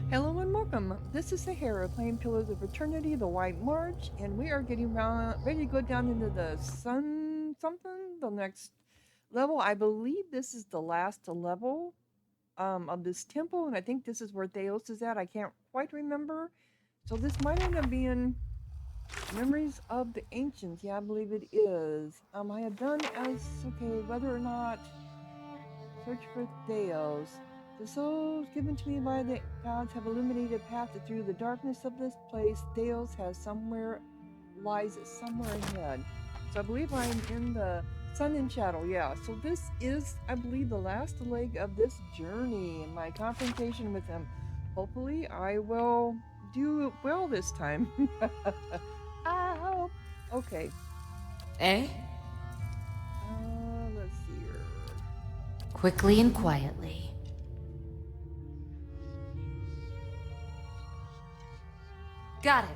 Hello and welcome. This is Sahara playing Pillars of Eternity, the White March, and we are getting ready to go down into the sun something, the next level. I believe this is the last level of this temple, and I think this is where Theos is at. I can't quite remember. So this might end up being Memories of the Ancients. Yeah, I believe it is. I have done as, okay, whether or not search for Theos. The souls given to me by the gods have illuminated a path through the darkness of this place. Theos lies somewhere ahead. So I believe I'm in the sun and shadow. Yeah. So this is, I believe, the last leg of this journey and my confrontation with him. Hopefully, I will do well this time. I hope. Okay. Eh? Let's see here. Quickly and quietly. Got it.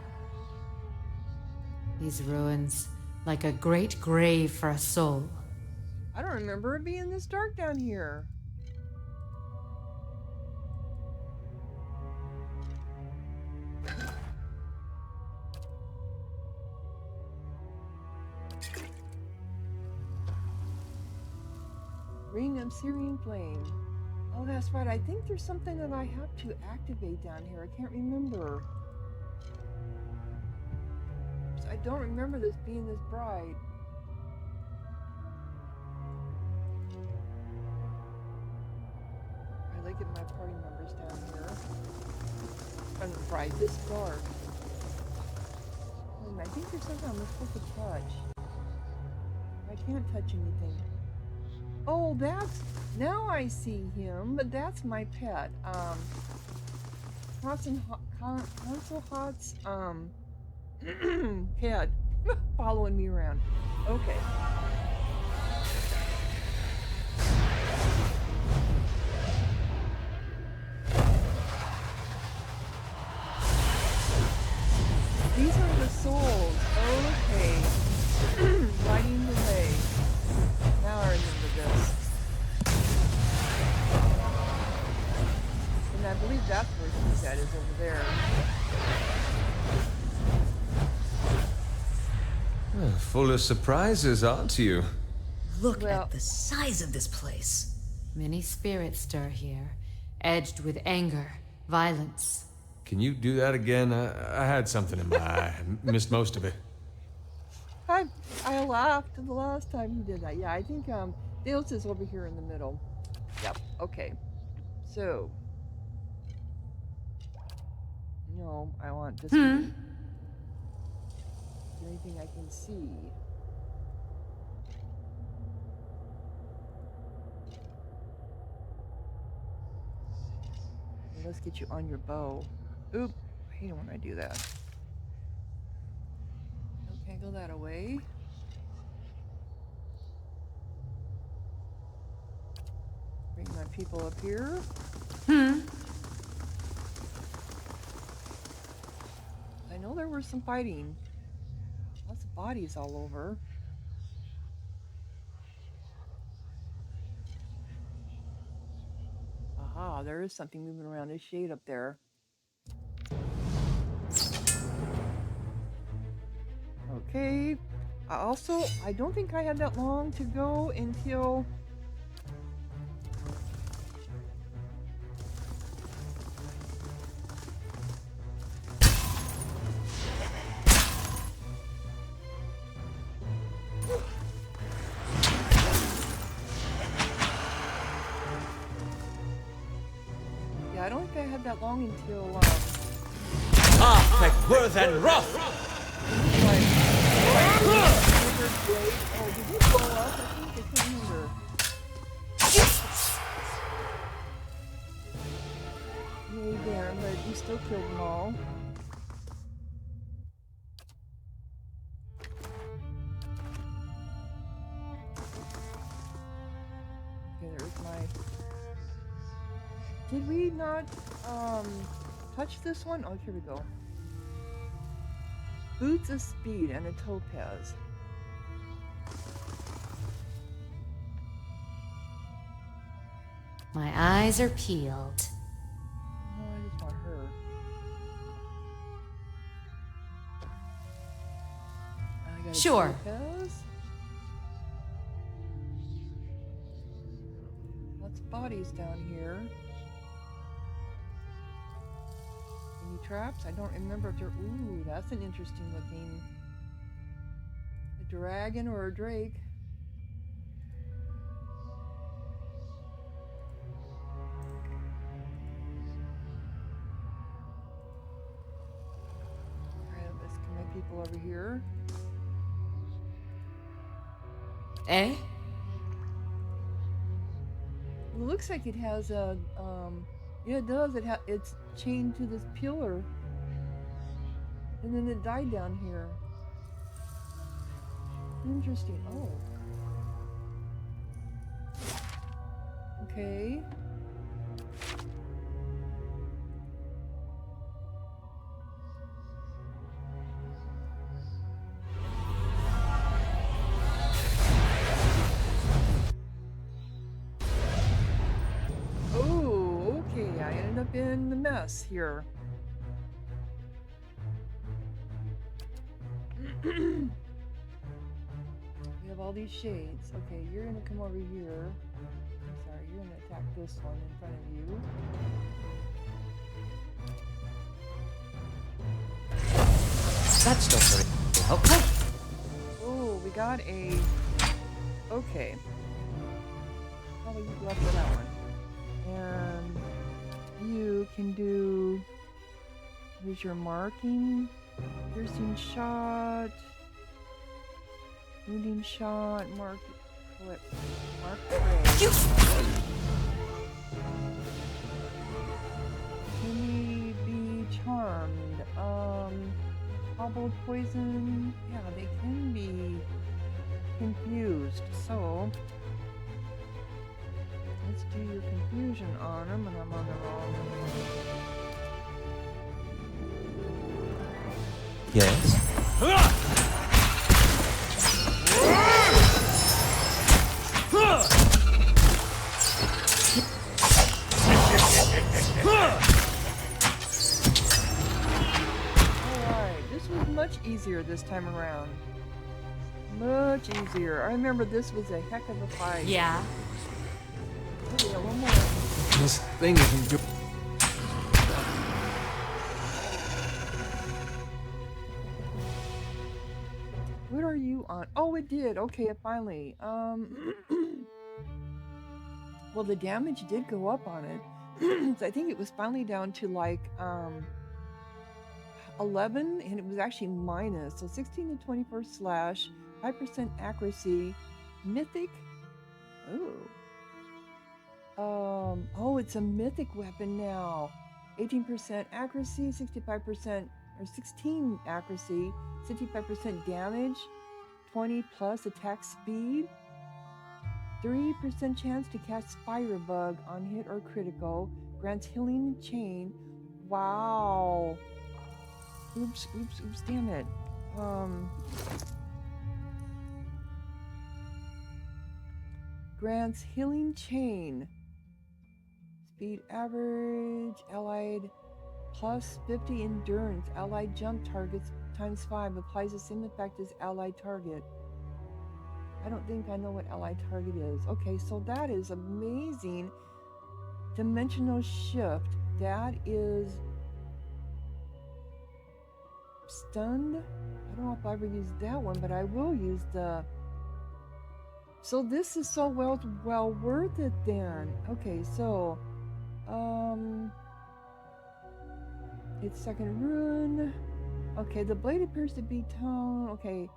These ruins, like a great grave for a soul. I don't remember it being this dark down here. Ring of Syrian Flame. Oh, that's right. I think there's something that I have to activate down here. I can't remember. I don't remember this being this bright. I like it my party members down here. And bright, this dark. I think there's something I'm supposed to touch. I can't touch anything. Oh, now I see him, but that's my pet. Console Hot's, head following me around. Okay. These are the souls. Okay. Lighting the way. Now I remember this. And I believe that's where he's at, is over there. Full of surprises, aren't you? Look at the size of this place. Many spirits stir here, edged with anger, violence. Can you do that again? I had something in my eye. Missed most of it. I laughed the last time he did that. Yeah, I think Dale's is over here in the middle. Yep, okay. So. No, I want this one. Is there anything I can see? Let's get you on your bow. Oop, I hate it when I do that. Okay, go that away. Bring my people up here. I know there was some fighting. Lots of bodies all over. Aha, there is something moving around this shade up there. Okay. I don't think I had that long to go until... Yeah, I don't think I had that long until... Worth and rough! Oh, did he blow up? I think I can't remember. Yay, damn, but you still killed them all. Okay, there's my... Did we not, touch this one? Oh, here we go. Boots of Speed and a Topaz. My eyes are peeled. No, I just want her. gotta Sure. see this. Lots of bodies down here. Any traps? I don't remember if they're. Ooh, that's an interesting looking. A dragon or a drake. Alright, let's connect people over here. Eh? It looks like it has a, yeah, it does. It's chained to this pillar. And then it died down here. Interesting. Oh. Okay. Oh, okay. I ended up in the mess here. We have all these shades. Okay, you're gonna come over here. I'm sorry, you're gonna attack this one in front of you. That's not very helpful. Oh, we got a. Okay. Probably you go up for that one. And you can do. Here's your marking. Piercing shot. Wounding shot. Mark. Flip. Mark prey. Can we be charmed? Hobbled poison. Yeah, they can be confused. So let's do your confusion on them, and I'm on the wrong. Yes. Alright, this was much easier this time around. Much easier. I remember this was a heck of a fight. Yeah. Oh, yeah, one more. This thing isn't doing. What are you on? Oh, it did. Okay, it finally. Well, the damage did go up on it. So I think it was finally down to like 11, and it was actually minus. So 16 to 24 slash, 5% accuracy, mythic. Oh, it's a mythic weapon now. 18% accuracy, 65% or 16 accuracy, 65% damage, 20 plus attack speed, 3% chance to cast Firebug on hit or critical, grants healing chain. Wow. Oops, damn it. Grants healing chain. Speed average, allied plus 50 endurance, allied jump targets times 5, applies the same effect as allied target. I don't think I know what allied target is. Okay, so that is amazing. Dimensional shift. That is stunned. I don't know if I ever used that one, but I will use the. So this is so well worth it then. Okay, so its second rune. Okay, the blade appears to be tone. Okay.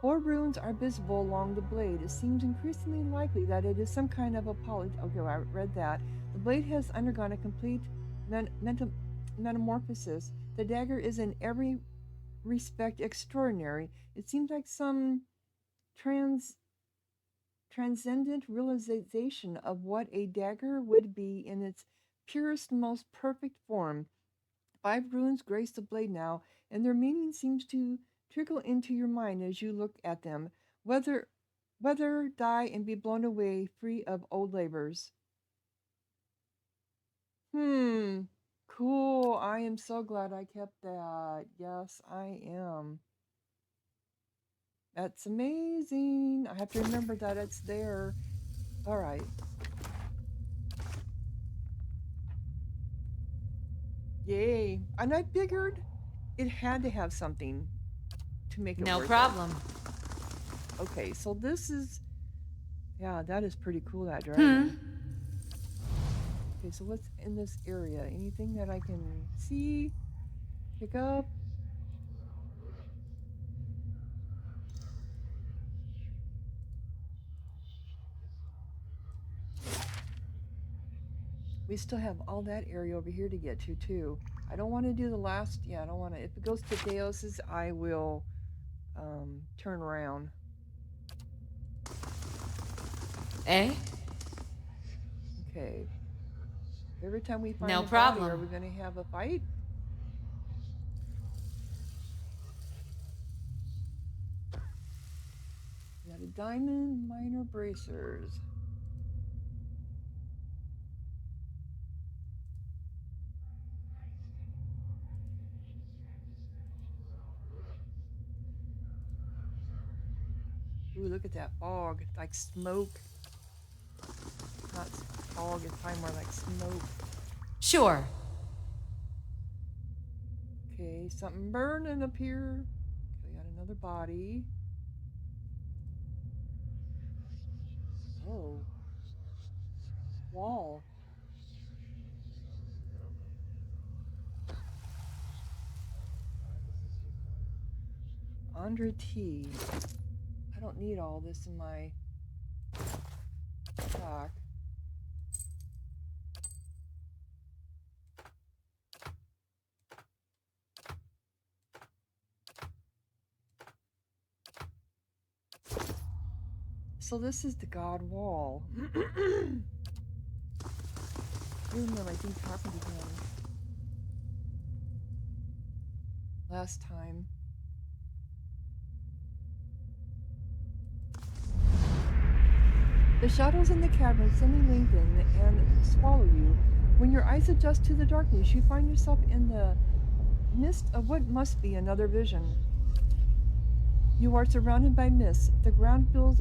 4 runes are visible along the blade. It seems increasingly likely that it is some kind of apology. Okay, I read that. The blade has undergone a complete metamorphosis. The dagger is in every respect extraordinary. It seems like some transcendent realization of what a dagger would be in its purest, most perfect form. 5 runes grace the blade now, and their meaning seems to trickle into your mind as you look at them. Whether die and be blown away free of old labors. Cool. I am so glad I kept that. Yes, I am. That's amazing. I have to remember that it's there. All right. Yay. And I figured it had to have something to make it No worth problem. it. Okay, so this is... Yeah, that is pretty cool, that dragon. Okay, so what's in this area? Anything that I can see? Pick up? We still have all that area over here to get to, too. I don't want to do the last... Yeah, I don't want to... If it goes to Deos's, I will turn around. Eh? Okay. Every time we find No a body, problem. are we going to have a fight? We got a diamond, minor bracers. Ooh, look at that fog. It's like smoke. Not fog, it's probably more like smoke. Sure. Okay, something burning up here. Okay, we got another body. Oh. Wall. Andra T. I don't need all this in my stock. So this is the God Wall. I remember, I think, talking to him last time. The shadows in the cavern suddenly lengthen and swallow you. When your eyes adjust to the darkness, you find yourself in the midst of what must be another vision. You are surrounded by mist. The ground feels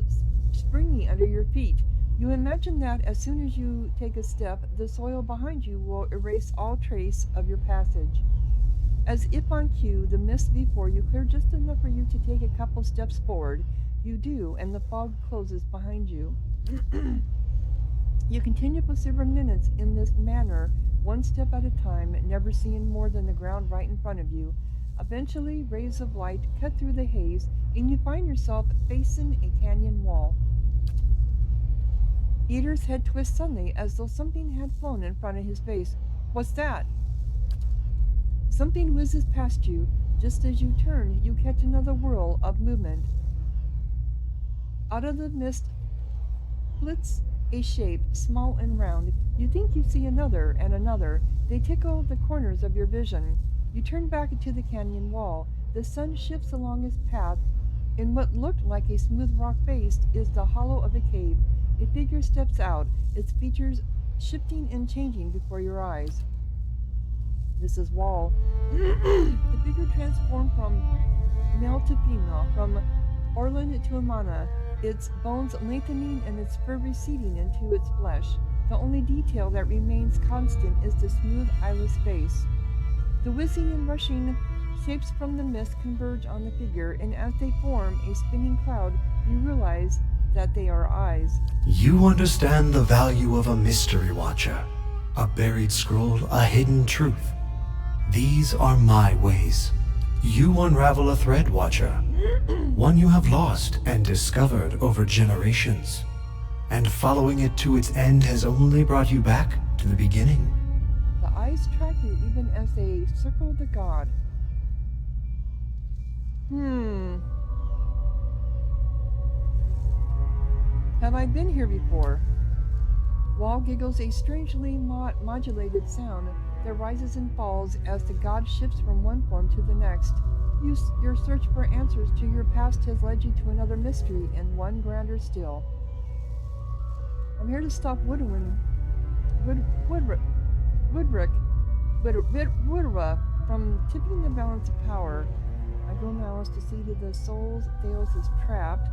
springy under your feet. You imagine that as soon as you take a step, the soil behind you will erase all trace of your passage. As if on cue, the mist before you clear just enough for you to take a couple steps forward. You do, and the fog closes behind you. You continue for several minutes in this manner, one step at a time, never seeing more than the ground right in front of you. Eventually, rays of light cut through the haze, and you find yourself facing a canyon wall. Eater's head twists suddenly, as though something had flown in front of his face. What's that? Something whizzes past you. Just as you turn, you catch another whirl of movement. Out of the mist flits a shape, small and round. You think you see another and another. They tickle the corners of your vision. You turn back into the canyon wall. The sun shifts along its path. In what looked like a smooth rock face is the hollow of a cave. A figure steps out, its features shifting and changing before your eyes. This is Wall. The figure transformed from male to female, from Orlin to Amana, its bones lengthening and its fur receding into its flesh. The only detail that remains constant is the smooth, eyeless face. The whizzing and rushing shapes from the mist converge on the figure, and as they form a spinning cloud, you realize that they are eyes. You understand the value of a mystery watcher, a buried scroll, a hidden truth. These are my ways. You unravel a thread, Watcher, one you have lost and discovered over generations. And following it to its end has only brought you back to the beginning. The eyes track you even as they circle the god. Have I been here before? Wall giggles a strangely modulated sound that rises and falls as the god shifts from one form to the next. Your search for answers to your past has led you to another mystery and one grander still. I'm here to stop Woodra from tipping the balance of power. My goal now is to see to the souls Theos is trapped.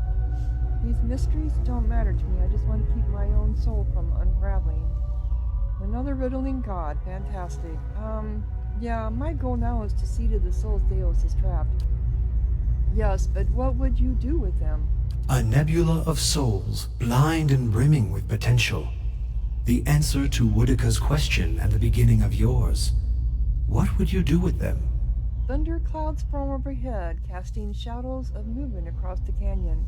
These mysteries don't matter to me. I just want to keep my own soul from unraveling. Another riddling god. Fantastic. Yeah, my goal now is to see to the souls Theos is trapped. Yes, but what would you do with them? A nebula of souls, blind and brimming with potential. The answer to Woodika's question and the beginning of yours. What would you do with them? Thunder clouds form overhead, casting shadows of movement across the canyon.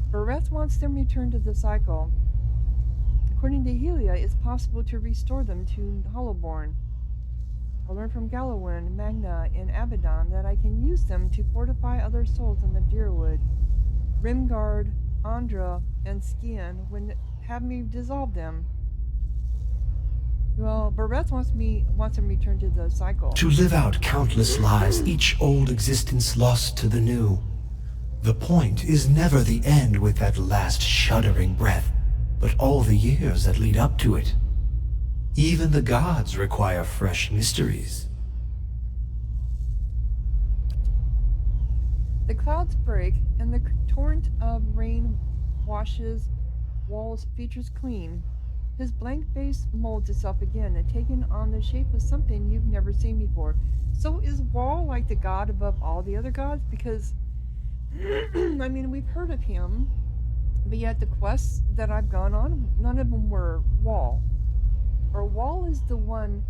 Bereth wants them returned to the cycle. According to Helia, it's possible to restore them to Hollowborn. I learned from Gallowin, Magna, and Abaddon that I can use them to fortify other souls in the Deerwood. Rimgard, Andra, and Skian would have me dissolve them. Well, Bereth wants them returned to the cycle. To live out countless lives, each old existence lost to the new. The point is never the end with that last shuddering breath, but all the years that lead up to it. Even the gods require fresh mysteries. The clouds break, and the torrent of rain washes Wall's features clean. His blank face molds itself again and taking on the shape of something you've never seen before. So is Wall like the god above all the other gods? Because, I mean, we've heard of him, but yet the quests that I've gone on, none of them were Wall. Or Wall is the one...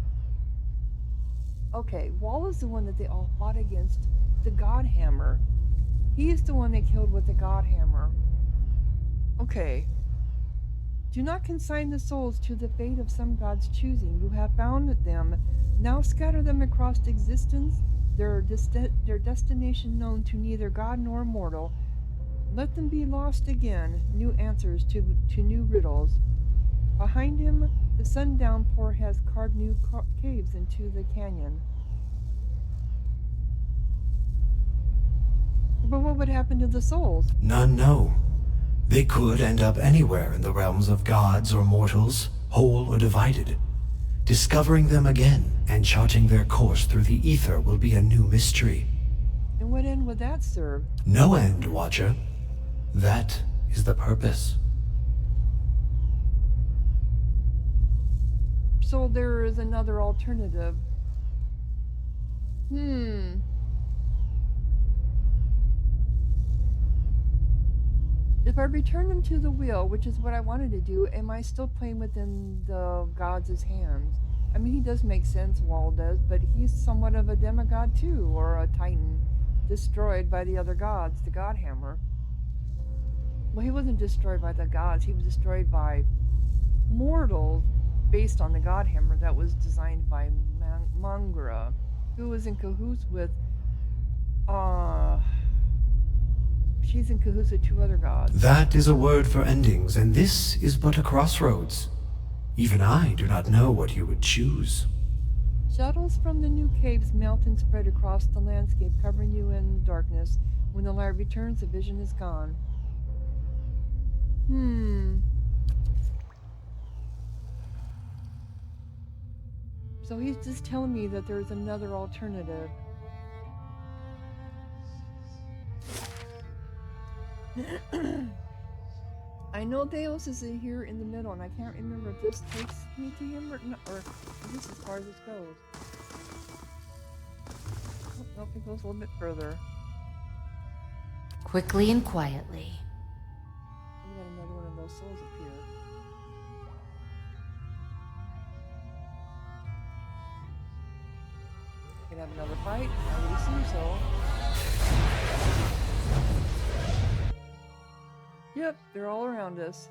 Okay, Wall is the one that they all fought against, the God Hammer. He is the one they killed with the God Hammer. Okay. Do not consign the souls to the fate of some god's choosing. You have found them. Now scatter them across existence, their destination known to neither god nor mortal. Let them be lost again, new answers to new riddles. Behind him, the sun downpour has carved new caves into the canyon. But what would happen to the souls? None know. They could end up anywhere in the realms of gods or mortals, whole or divided. Discovering them again and charting their course through the ether will be a new mystery. And what end would that serve? No end, Watcher. That is the purpose. So there is another alternative. If I return them to the wheel, which is what I wanted to do, am I still playing within the gods' hands? I mean, he does make sense, Wall does, but he's somewhat of a demigod too, or a titan, destroyed by the other gods, the God Hammer. Well, he wasn't destroyed by the gods, he was destroyed by mortals, based on the God Hammer that was designed by Mangra, who was in cahoots with, she's in cahoots with two other gods. That is a word for endings, and this is but a crossroads. Even I do not know what you would choose. Shadows from the new caves melt and spread across the landscape, covering you in darkness. When the light returns, the vision is gone. So he's just telling me that there's another alternative. I know Deus is in here in the middle, and I can't remember if this takes me to him or not, or if this is as far as this goes. Oh, nope, it goes a little bit further. Quickly and quietly. We got another one of those souls appear. Gonna have another fight? I would assume so. Yep, they're all around us.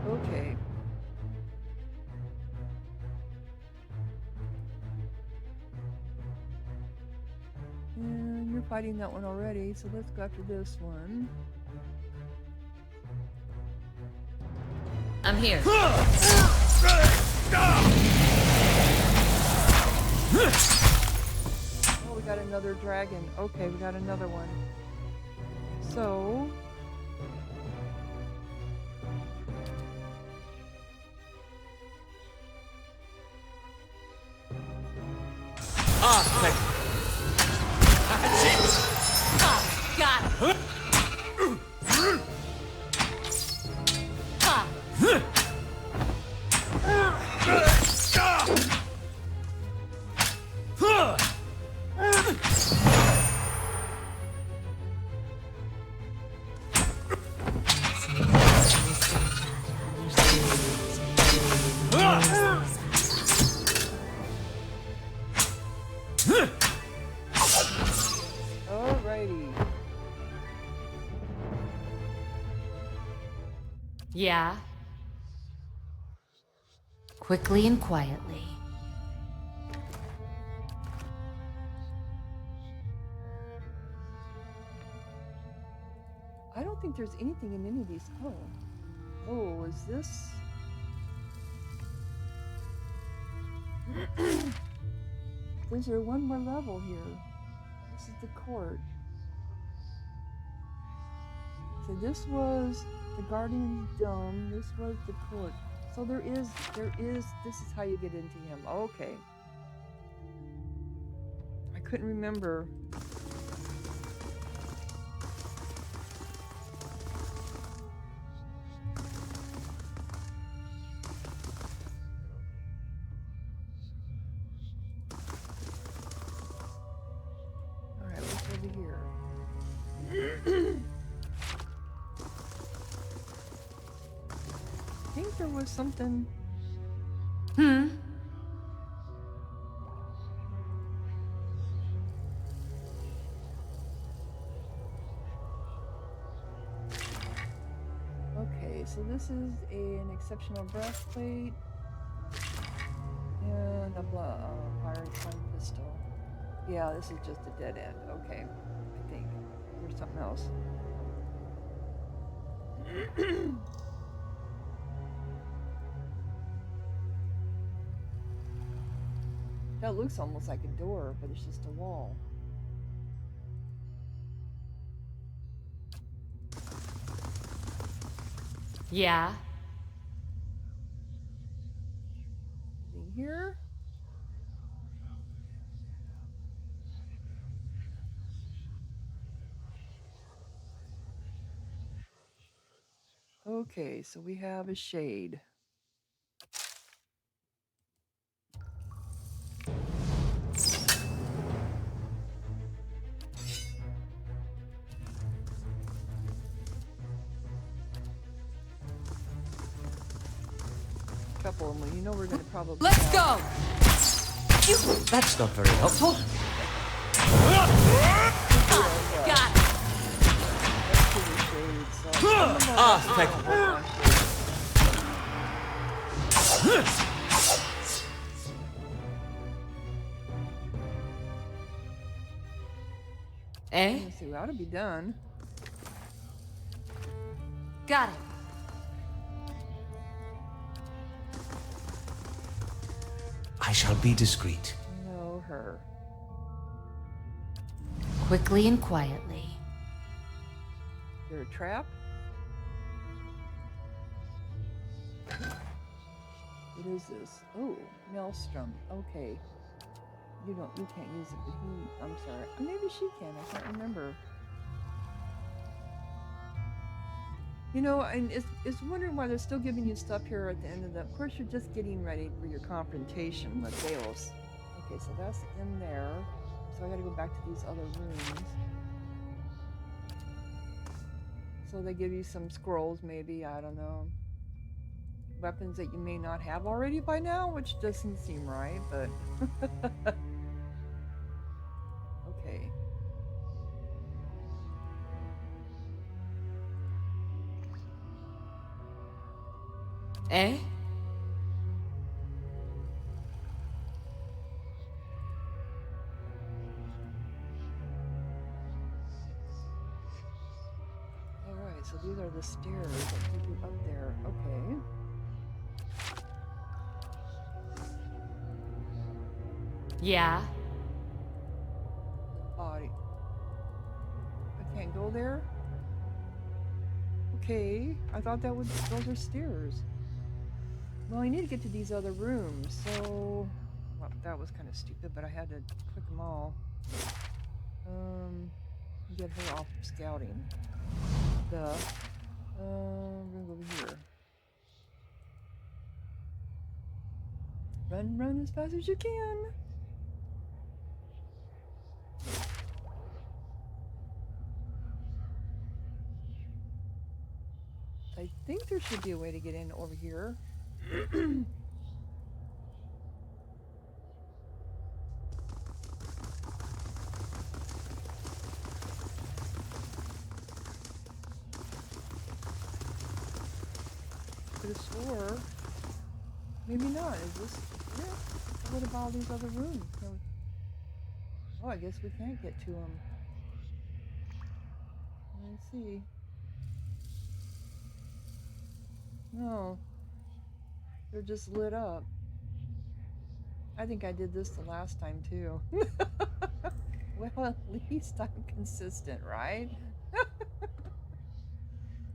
Okay. And you're fighting that one already, so let's go after this one. I'm here. Oh, we got another dragon. Okay, we got another one. So... Got it. Alrighty. Yeah. Quickly and quietly. I don't think there's anything in any of these. Oh, is this? Is there one more level here? This is the court. So this was the Guardian's Dome. This was the court. So there is, this is how you get into him. Okay. I couldn't remember. Alright, what's over here? I think there was something. Okay, so this is an exceptional breastplate and a firing stun pistol. Yeah, this is just a dead end. Okay, I think there's something else. That looks almost like a door, but it's just a wall. Yeah. Anything here? Okay, so we have a shade. Couple of them, you know we're gonna probably. Let's go! That's not very helpful. Got Ah, thank you. Eh? Let's see, we ought to be done. Got it. I shall be discreet. Know her. Quickly and quietly. Is there a trap? What is this? Oh, Maelstrom. Okay. You can't use it, but I'm sorry. Maybe she can, I can't remember. You know, and it's wondering why they're still giving you stuff here at the end of the. Of course, you're just getting ready for your confrontation with Delos. Okay, so that's in there. So I gotta go back to these other rooms. So they give you some scrolls, maybe, I don't know. Weapons that you may not have already by now, which doesn't seem right, but. Okay. Eh? Alright, so these are the stairs that take you up there. Okay. Yeah. The body. I can't go there? Okay. I thought those are stairs. Well, I need to get to these other rooms, so... Well, that was kind of stupid, but I had to click them all. Get her off scouting. Duh. We're gonna go over here. Run as fast as you can. I think there should be a way to get in over here. Could have swore. Maybe not. Is this it? What about all these other rooms? No. Oh, I guess we can't get to them. Let's see. No. They're just lit up. I think I did this the last time too. Well, at least I'm consistent, right?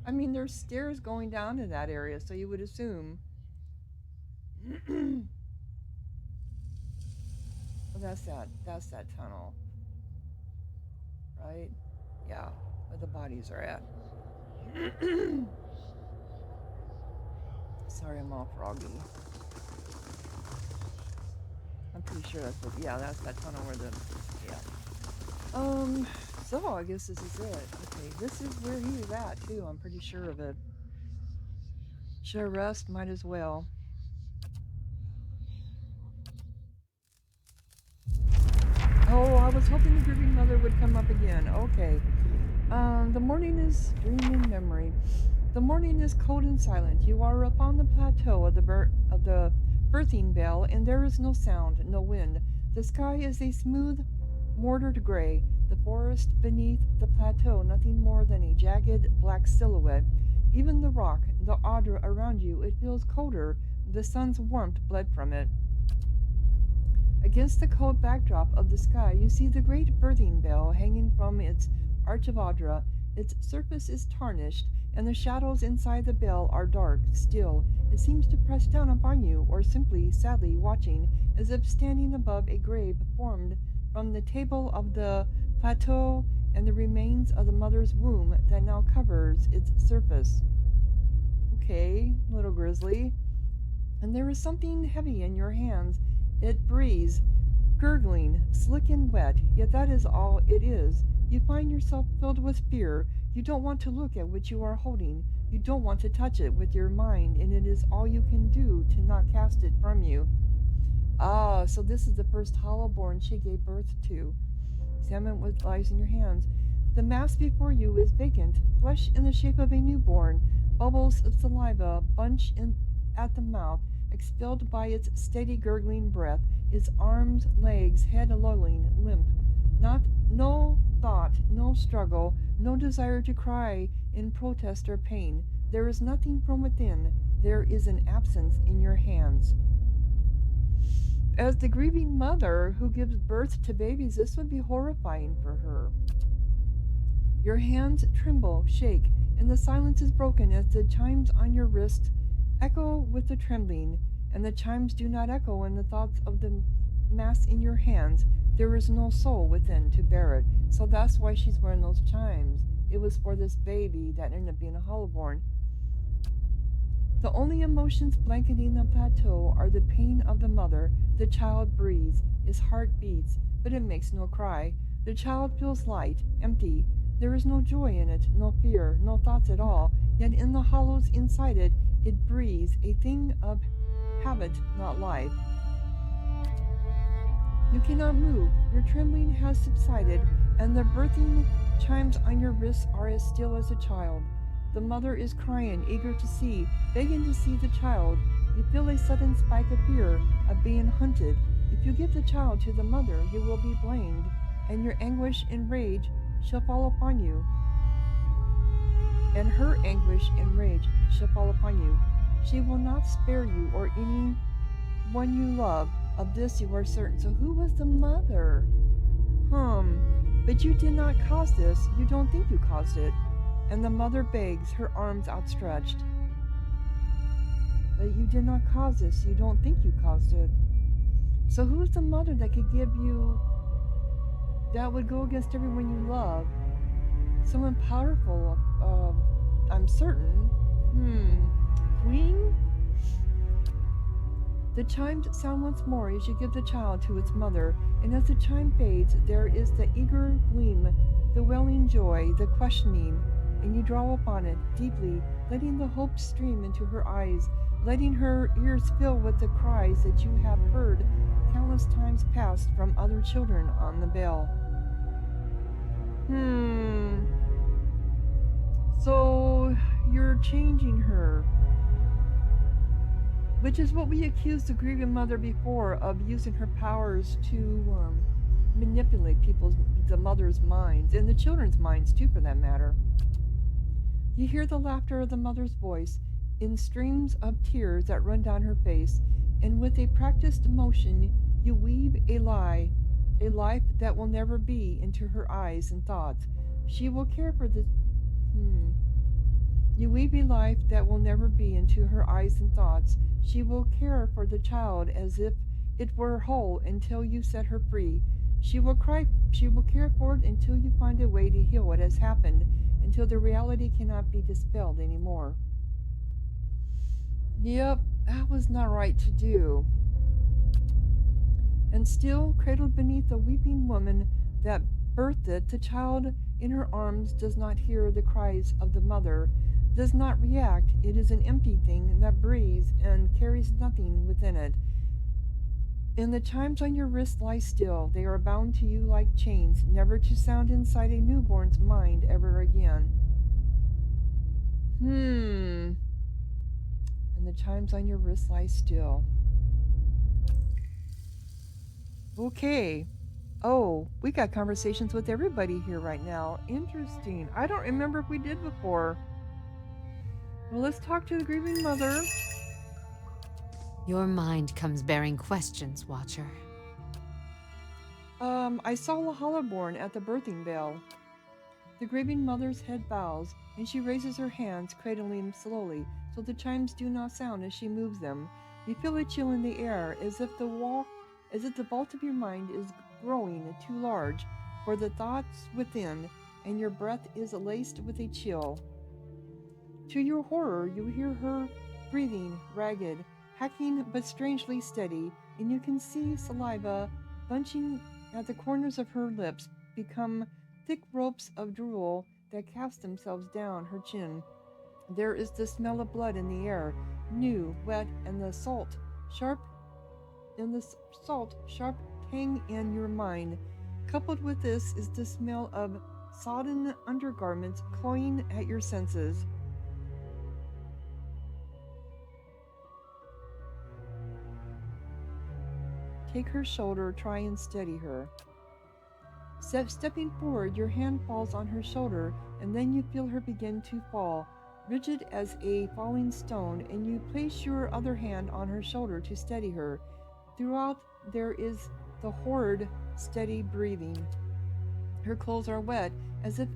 I mean, there's stairs going down to that area, so you would assume. Well, that's that tunnel. Right? Yeah, where the bodies are at. Sorry, I'm all froggy. I'm pretty sure that's what, yeah, that's that tunnel where the, yeah. So I guess this is it. Okay, this is where he is at too, I'm pretty sure of it. Should I rest? Might as well. Oh, I was hoping the Grieving Mother would come up again. Okay. The morning is dream in memory. The morning is cold and silent. You are up on the plateau of the birthing bell, and there is no sound, no wind. The sky is a smooth, mortared gray. The forest beneath the plateau, nothing more than a jagged black silhouette. Even the rock, the Audra around you, it feels colder. The sun's warmth bled from it. Against the cold backdrop of the sky, you see the great birthing bell hanging from its arch of Audra. Its surface is tarnished, and the shadows inside the bell are dark, still. It seems to press down upon you, or simply, sadly, watching, as if standing above a grave formed from the table of the plateau and the remains of the mother's womb that now covers its surface. Okay, little grizzly. And there is something heavy in your hands. It breathes, gurgling, slick and wet, yet that is all it is. You find yourself filled with fear. You don't want to look at what you are holding. You don't want to touch it with your mind, and it is all you can do to not cast it from you. Ah, so this is the first hollow-born she gave birth to. Examine what lies in your hands. The mass before you is vacant, flesh in the shape of a newborn. Bubbles of saliva bunch at the mouth, expelled by its steady gurgling breath, its arms, legs, head lolling, limp. No thought, no struggle, no desire to cry in protest or pain. There is nothing from within. There is an absence in your hands. As the grieving mother who gives birth to babies, this would be horrifying for her. Your hands tremble, shake, and the silence is broken as the chimes on your wrist echo with the trembling, and the chimes do not echo in the thoughts of the mass in your hands. There is no soul within to bear it, so that's why she's wearing those chimes. It was for this baby that ended up being a hollowborn. The only emotions blanketing the plateau are the pain of the mother. The child breathes, his heart beats, but it makes no cry. The child feels light, empty. There is no joy in it, no fear, no thoughts at all, yet in the hollows inside it, it breathes, a thing of habit, not life. You cannot move. Your trembling has subsided, and the birthing chimes on your wrists are as still as a child. The mother is crying, eager to see, begging to see the child. You feel a sudden spike of fear of being hunted. If you give the child to the mother, you will be blamed, and your anguish and rage shall fall upon you. And her anguish and rage shall fall upon you. She will not spare you or any one you love. Of this you are certain. So who was the mother? But you did not cause this. You don't think you caused it. And the mother begs, her arms outstretched. But you did not cause this. You don't think you caused it. So who's the mother that could give you that would go against everyone you love. Someone powerful, I'm certain. Queen? The chimes sound once more as you give the child to its mother, and as the chime fades, there is the eager gleam, the welling joy, the questioning, and you draw upon it deeply, letting the hope stream into her eyes, letting her ears fill with the cries that you have heard countless times past from other children on the bell. So you're changing her. Which is what we accused the Grieving Mother before of using her powers to manipulate the mother's minds, and the children's minds too, for that matter. You hear the laughter of the mother's voice in streams of tears that run down her face, and with a practiced motion, you weave a life that will never be, into her eyes and thoughts. She will care for the. You weave a life that will never be into her eyes and thoughts. She will care for the child as if it were whole until you set her free. She will care for it until you find a way to heal what has happened, until the reality cannot be dispelled anymore. Yep, that was not right to do. And still, cradled beneath the weeping woman that birthed it, the child in her arms does not hear the cries of the mother, does not react. It is an empty thing that breathes and carries nothing within it. And the chimes on your wrist lie still. They are bound to you like chains, never to sound inside a newborn's mind ever again. And the chimes on your wrist lie still. Okay. Oh, we got conversations with everybody here right now. Interesting. I don't remember if we did before. Well, let's talk to the Grieving Mother. Your mind comes bearing questions, Watcher. I saw La Hollaborn at the birthing bell. The Grieving Mother's head bows, and she raises her hands, cradling them slowly, so the chimes do not sound as she moves them. You feel a chill in the air, as if the vault of your mind is growing too large for the thoughts within, and your breath is laced with a chill. To your horror, you hear her breathing, ragged, hacking but strangely steady, and you can see saliva bunching at the corners of her lips become thick ropes of drool that cast themselves down her chin. There is the smell of blood in the air, new, wet, and the salt, sharp tang in your mind. Coupled with this is the smell of sodden undergarments cloying at your senses. Take her shoulder, try and steady her. Stepping forward, your hand falls on her shoulder, and then you feel her begin to fall, rigid as a falling stone, and you place your other hand on her shoulder to steady her. Throughout, there is the horrid, steady breathing. Her clothes are wet, it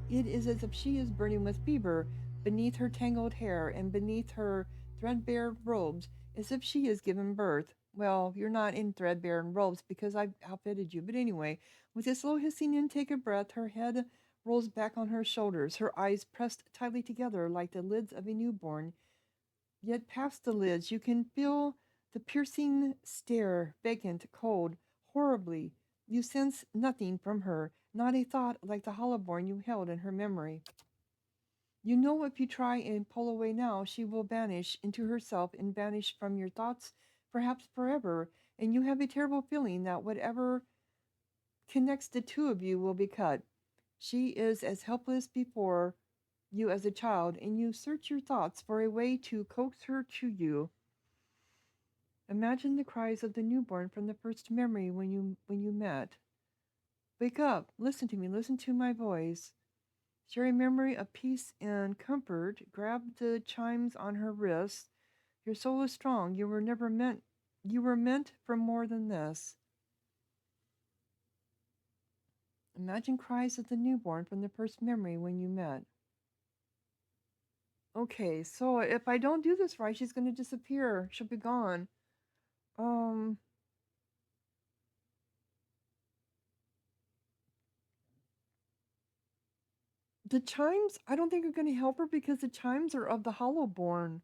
is as if she is burning with fever beneath her tangled hair and beneath her threadbare robes, as if she has given birth. Well, you're not in threadbare robes because I've outfitted you, but anyway, with a slow hissing intake of breath, her head rolls back on her shoulders, her eyes pressed tightly together like the lids of a newborn. Yet past the lids, you can feel the piercing stare, vacant, cold, horribly. You sense nothing from her, not a thought like the Hollaborn you held in her memory. You know if you try and pull away now, she will vanish into herself and vanish from your thoughts, perhaps forever, and you have a terrible feeling that whatever connects the two of you will be cut. She is as helpless before you as a child, and you search your thoughts for a way to coax her to you. Imagine the cries of the newborn from the first memory when you met. Wake up, listen to me, listen to my voice. Share a memory of peace and comfort. Grab the chimes on her wrists. Your soul is strong. You were meant for more than this. Imagine cries of the newborn from the first memory when you met. Okay, so if I don't do this right, she's going to disappear. She'll be gone. The chimes, I don't think are going to help her because the chimes are of the Hollowborn.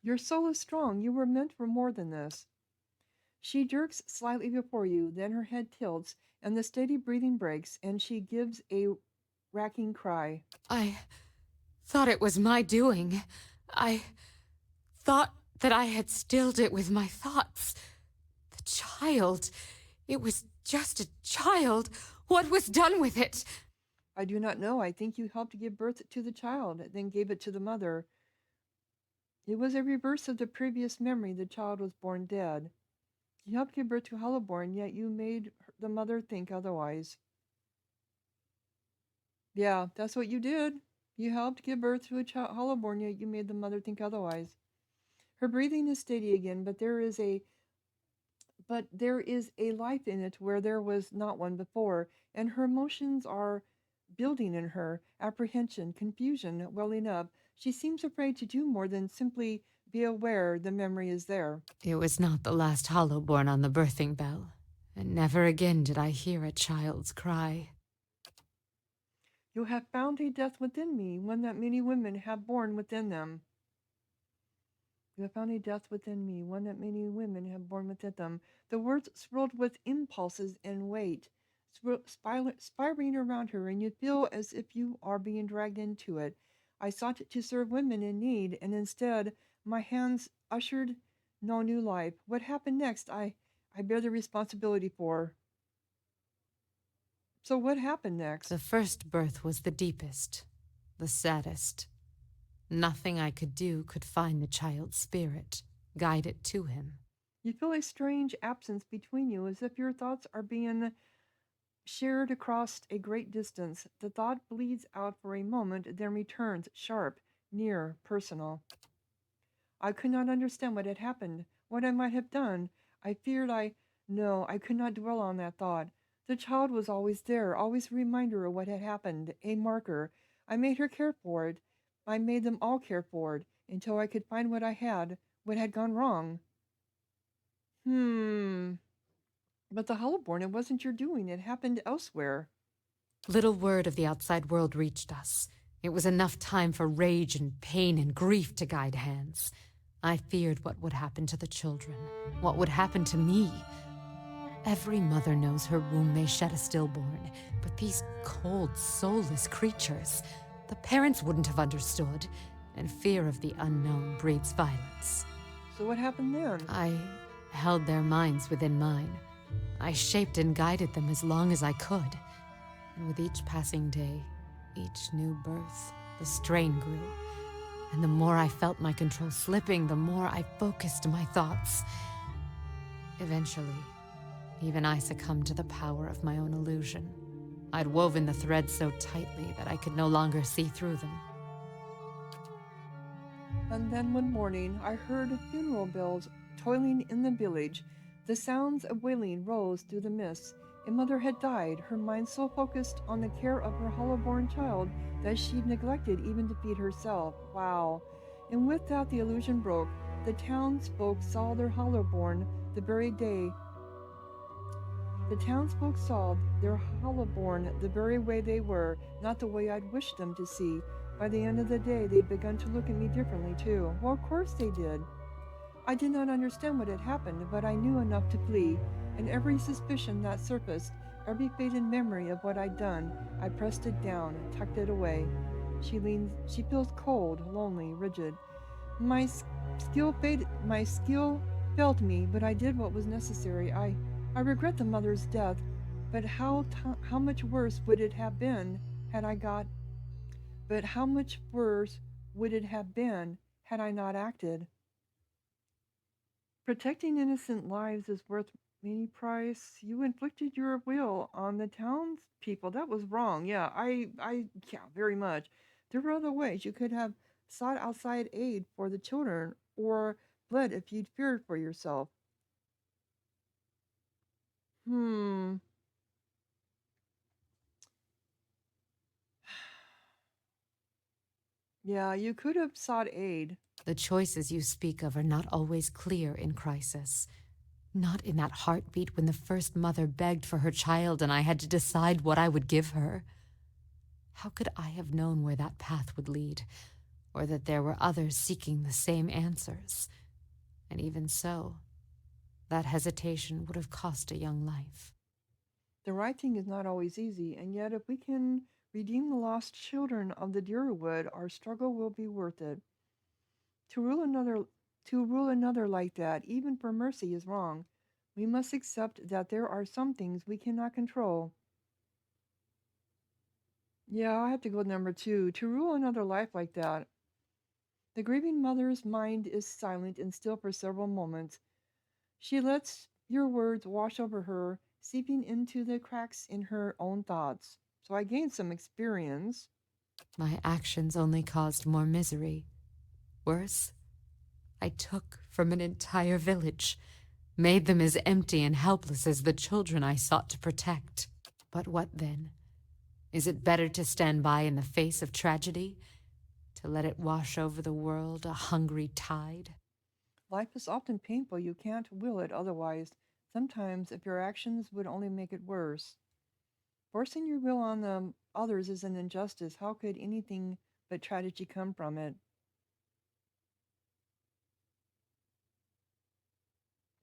Your soul is strong. You were meant for more than this. She jerks slightly before you, then her head tilts, and the steady breathing breaks, and she gives a racking cry. I thought it was my doing. I thought that I had stilled it with my thoughts. The child. It was just a child. What was done with it? I do not know. I think you helped give birth to the child, then gave it to the mother. It was a reverse of the previous memory. The child was born dead. You helped give birth to Hollowborn, yet you made the mother think otherwise. Yeah, that's what you did. You helped give birth to a Hollowborn, yet you made the mother think otherwise. Her breathing is steady again, but there is a life in it where there was not one before, and her emotions are building in her, apprehension, confusion welling up. She seems afraid to do more than simply be aware the memory is there. It was not the last Hollowborn on the birthing bell, and never again did I hear a child's cry. You have found a death within me, one that many women have borne within them. You have found a death within me, one that many women have borne within them. The words swirled with impulses and weight, spiraling around her, and you feel as if you are being dragged into it. I sought to serve women in need, and instead, my hands ushered no new life. What happened next, I bear the responsibility for. So what happened next? The first birth was the deepest, the saddest. Nothing I could do could find the child's spirit, guide it to him. You feel a strange absence between you, as if your thoughts are being shared across a great distance. The thought bleeds out for a moment, then returns, sharp, near, personal. I could not understand what had happened, what I might have done. I feared No, I could not dwell on that thought. The child was always there, always a reminder of what had happened, a marker. I made her care for it. I made them all care for it, until I could find what had gone wrong. But the Hollowborn, it wasn't your doing. It happened elsewhere. Little word of the outside world reached us. It was enough time for rage and pain and grief to guide hands. I feared what would happen to the children, what would happen to me. Every mother knows her womb may shed a stillborn, but these cold, soulless creatures, the parents wouldn't have understood, and fear of the unknown breeds violence. So what happened then? I held their minds within mine. I shaped and guided them as long as I could. And with each passing day, each new birth, the strain grew. And the more I felt my control slipping, the more I focused my thoughts. Eventually, even I succumbed to the power of my own illusion. I'd woven the threads so tightly that I could no longer see through them. And then one morning, I heard funeral bells tolling in the village. The sounds of wailing rose through the mists. A mother had died, her mind so focused on the care of her Hollowborn child that she neglected even to feed herself. Wow. And with that, the illusion broke. The townsfolk saw their Hollowborn the very day. The townsfolk saw their Hollowborn the very way they were, not the way I'd wished them to see. By the end of the day, they'd begun to look at me differently, too. Well, of course they did. I did not understand what had happened, but I knew enough to flee, and every suspicion that surfaced, every faded memory of what I'd done, I pressed it down, tucked it away. She feels cold, lonely, rigid. My skill failed me, but I did what was necessary. I regret the mother's death, but how much worse would it have been had I not acted? Protecting innocent lives is worth many price. You inflicted your will on the townspeople. That was wrong. Yeah, yeah, very much. There were other ways. You could have sought outside aid for the children, or bled if you'd feared for yourself. Yeah, you could have sought aid. The choices you speak of are not always clear in crisis. Not in that heartbeat when the first mother begged for her child and I had to decide what I would give her. How could I have known where that path would lead, or that there were others seeking the same answers? And even so, that hesitation would have cost a young life. The right thing is not always easy, and yet if we can redeem the lost children of the Deerwood, our struggle will be worth it. To rule another like that, even for mercy, is wrong. We must accept that there are some things we cannot control. Yeah, I have to go with number 2. To rule another life like that. The grieving mother's mind is silent and still for several moments. She lets your words wash over her, seeping into the cracks in her own thoughts. So I gained some experience. My actions only caused more misery. Worse, I took from an entire village, made them as empty and helpless as the children I sought to protect. But what then? Is it better to stand by in the face of tragedy? To let it wash over the world a hungry tide? Life is often painful. You can't will it otherwise. Sometimes, if your actions would only make it worse. Forcing your will on the others is an injustice. How could anything but tragedy come from it?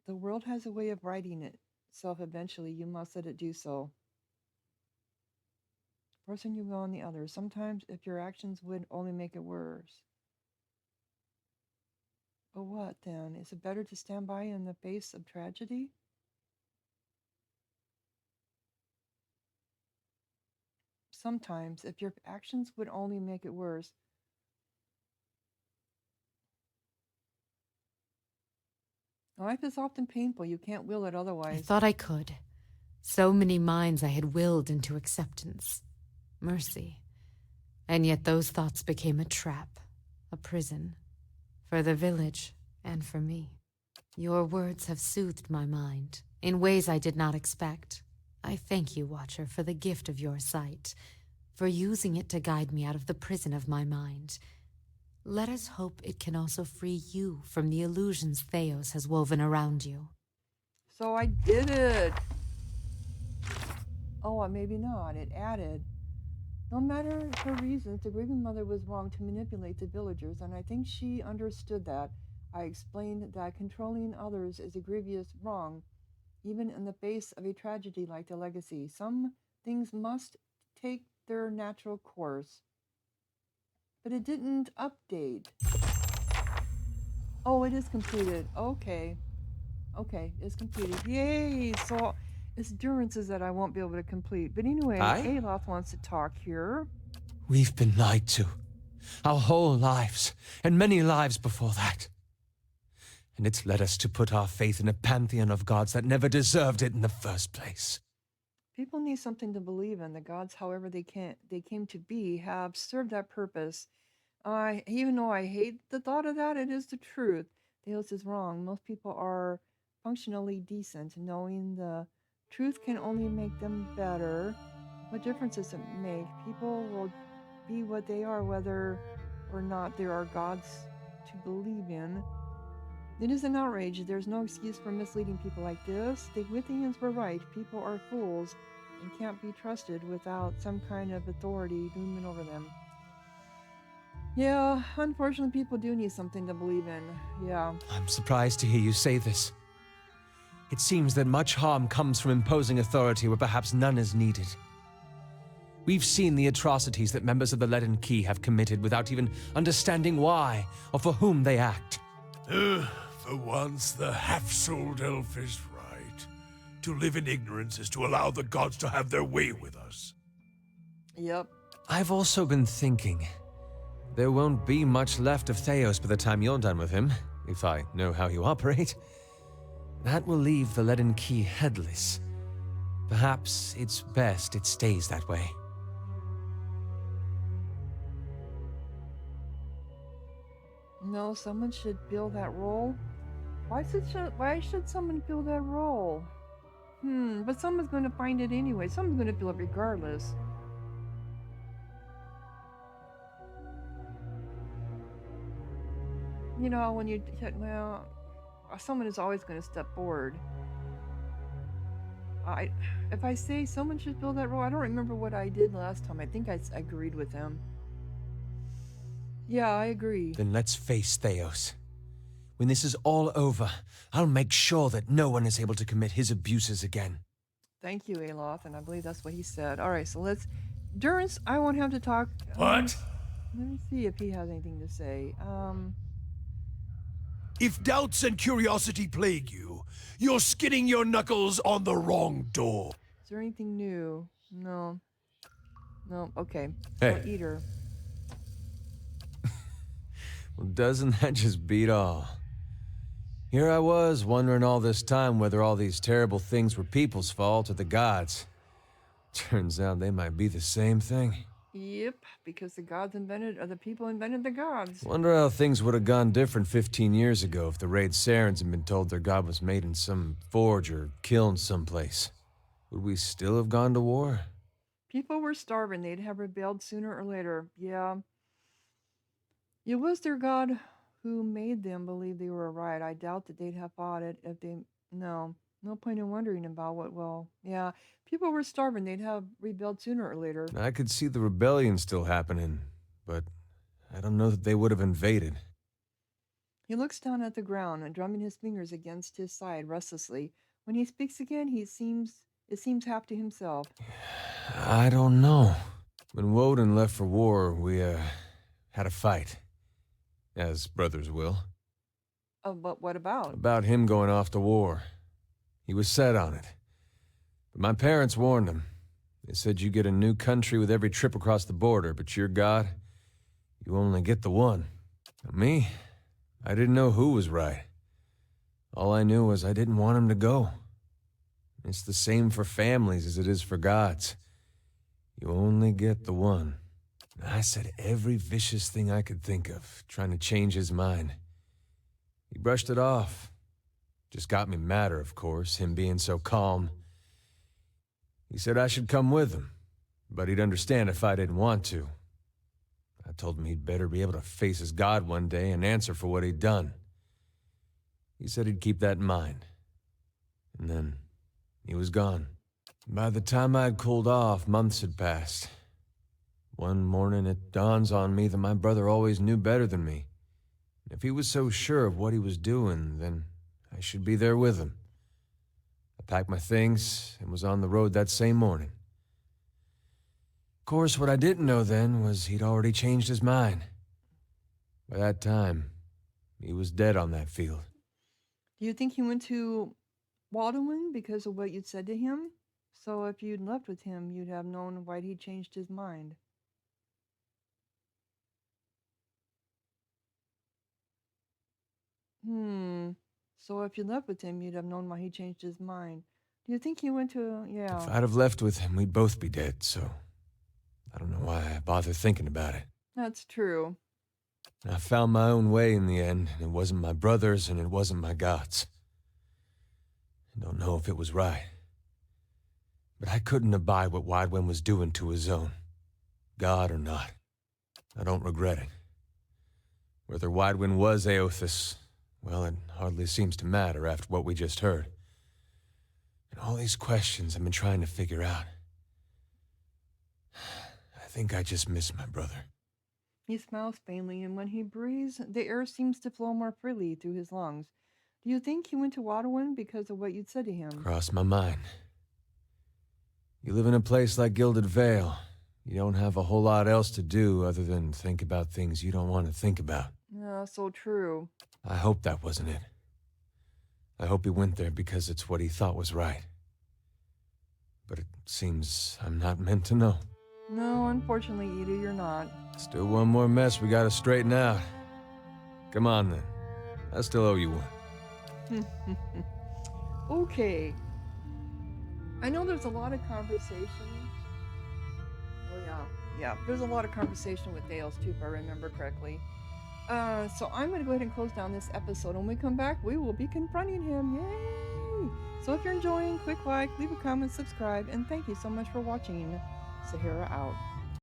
The world has a way of righting itself eventually. You must let it do so. Forcing your will on the others. Sometimes, if your actions would only make it worse. But what then? Is it better to stand by in the face of tragedy? Sometimes, if your actions would only make it worse. Life is often painful. You can't will it I otherwise. thought I could. So many minds I had willed into acceptance, mercy. And yet those thoughts became a trap, a prison, for the village and for me. Your words have soothed my mind in ways I did not expect. I thank you, Watcher, for the gift of your sight, for using it to guide me out of the prison of my mind. Let us hope it can also free you from the illusions Theos has woven around you. So I did it. Oh, maybe not. It added. No matter her reasons, the grieving mother was wrong to manipulate the villagers, and I think she understood that. I explained that controlling others is a grievous wrong, even in the face of a tragedy like the legacy. Some things must take their natural course. But it didn't update. Oh, it is completed. Okay. Okay, it's completed. Yay! So it's endurances that I won't be able to complete. But anyway, Aye? Aloth wants to talk here. We've been lied to. Our whole lives, and many lives before that. And it's led us to put our faith in a pantheon of gods that never deserved it in the first place. People need something to believe in. The gods, however they came to be, have served that purpose. Even though I hate the thought of that, it is the truth. Theos is wrong. Most people are functionally decent. Knowing the truth can only make them better. What difference does it make? People will be what they are, whether or not there are gods to believe in. It is an outrage. There's no excuse for misleading people like this. The Withians were right. People are fools and can't be trusted without some kind of authority looming over them. Yeah, unfortunately, people do need something to believe in. Yeah. I'm surprised to hear you say this. It seems that much harm comes from imposing authority where perhaps none is needed. We've seen the atrocities that members of the Leaden Key have committed without even understanding why or for whom they act. For once, the half-souled elf is right. To live in ignorance is to allow the gods to have their way with us. Yep. I've also been thinking, there won't be much left of Theos by the time you're done with him, if I know how you operate. That will leave the Leaden Key headless. Perhaps it's best it stays that way. No, someone should fill that role. Why should someone fill that role? But someone's going to find it anyway. Someone's going to fill it regardless. You know, when you, well, someone is always going to step forward. I, if I say someone should fill that role, I don't remember what I did last time. I think I agreed with him. Yeah, I agree. Then let's face Theos. When this is all over, I'll make sure that no one is able to commit his abuses again. Thank you, Aloth, and I believe that's what he said. All right, so let's... Durance, I won't have to talk... What? Let me see if he has anything to say. If doubts and curiosity plague you, you're skinning your knuckles on the wrong door. Is there anything new? No. No, okay. Hey. So, Eater. Well, doesn't that just beat all? Here I was, wondering all this time whether all these terrible things were people's fault or the gods. Turns out they might be the same thing. Yep, because the gods invented, or the people invented the gods. Wonder how things would have gone different 15 years ago if the Raid Sarens had been told their god was made in some forge or kiln someplace. Would we still have gone to war? People were starving. They'd have rebelled sooner or later. Yeah. It was their god who made them believe they were right. I doubt that they'd have fought it if they... No. No point in wondering about what... Well, yeah. People were starving. They'd have rebelled sooner or later. I could see the rebellion still happening, but I don't know that they would have invaded. He looks down at the ground and drumming his fingers against his side restlessly. When he speaks again, it seems half to himself. I don't know. When Woden left for war, we, had a fight. As brothers will. Oh, but what about? About him going off to war. He was set on it. But my parents warned him. They said you get a new country with every trip across the border, but your God, you only get the one. Now, me, I didn't know who was right. All I knew was I didn't want him to go. It's the same for families as it is for gods. You only get the one. I said every vicious thing I could think of, trying to change his mind. He brushed it off. Just got me madder, of course, him being so calm. He said I should come with him, but he'd understand if I didn't want to. I told him he'd better be able to face his God one day and answer for what he'd done. He said he'd keep that in mind. And then he was gone. By the time I'd cooled off, months had passed. One morning it dawns on me that my brother always knew better than me. If he was so sure of what he was doing, then I should be there with him. I packed my things and was on the road that same morning. Of course, what I didn't know then was he'd already changed his mind. By that time, he was dead on that field. Do you think he went to Waldwin because of what you'd said to him? So if you'd left with him, you'd have known why he changed his mind. So if you left with him, you'd have known why he changed his mind. Do you think he went to... Yeah. If I'd have left with him, we'd both be dead, so I don't know why I bother thinking about it. That's true. I found my own way in the end, and it wasn't my brother's and it wasn't my God's. I don't know if it was right. But I couldn't abide what Wydwin was doing to his own, God or not. I don't regret it. Whether Wydwin was Aothis, well, it hardly seems to matter after what we just heard. And all these questions I've been trying to figure out. I think I just miss my brother. He smiles faintly, and when he breathes, the air seems to flow more freely through his lungs. Do you think he went to Waldwin because of what you'd said to him? Crossed my mind. You live in a place like Gilded Vale. You don't have a whole lot else to do other than think about things you don't want to think about. Yeah, so true. I hope that wasn't it. I hope he went there because it's what he thought was right. But it seems I'm not meant to know. No, unfortunately, Ida, you're not. Still one more mess we gotta straighten out. Come on, then. I still owe you one. Okay. I know there's a lot of conversation. Oh, yeah. There's a lot of conversation with Dales, too, if I remember correctly. So I'm going to go ahead and close down this episode. When we come back, we will be confronting him. Yay! So if you're enjoying, quick like, leave a comment, subscribe, and thank you so much for watching. Sahara out.